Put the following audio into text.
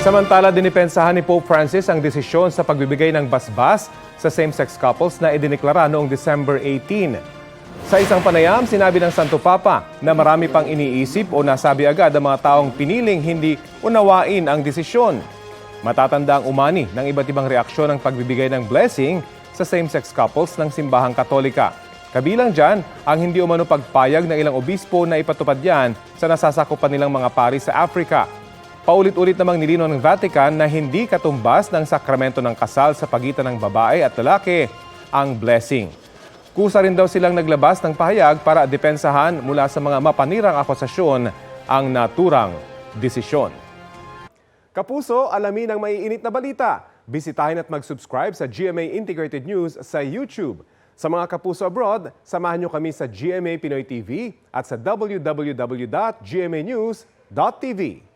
Samantala, dinipensahan ni Pope Francis ang desisyon sa pagbibigay ng basbas sa same-sex couples na idineklara noong December 18. Sa isang panayam, sinabi ng Santo Papa na marami pang iniisip o nasabi agad ang mga taong piniling hindi unawain ang desisyon. Matatanda ang umani ng iba't ibang reaksyon ng pagbibigay ng blessing sa same-sex couples ng simbahang Katolika. Kabilang dyan ang hindi umano pagpayag ng ilang obispo na ipatupad yan sa nasasakupan nilang mga pari sa Africa. Paulit-ulit namang nilinaw ng Vatican na hindi katumbas ng sakramento ng kasal sa pagitan ng babae at lalaki ang blessing. Kusa rin daw silang naglabas ng pahayag para depensahan mula sa mga mapanirang akusasyon ang naturang desisyon. Kapuso, alamin ang maiinit na balita. Bisitahin at mag-subscribe sa GMA Integrated News sa YouTube. Sa mga kapuso abroad, samahan nyo kami sa GMA Pinoy TV at sa www.gmanews.tv.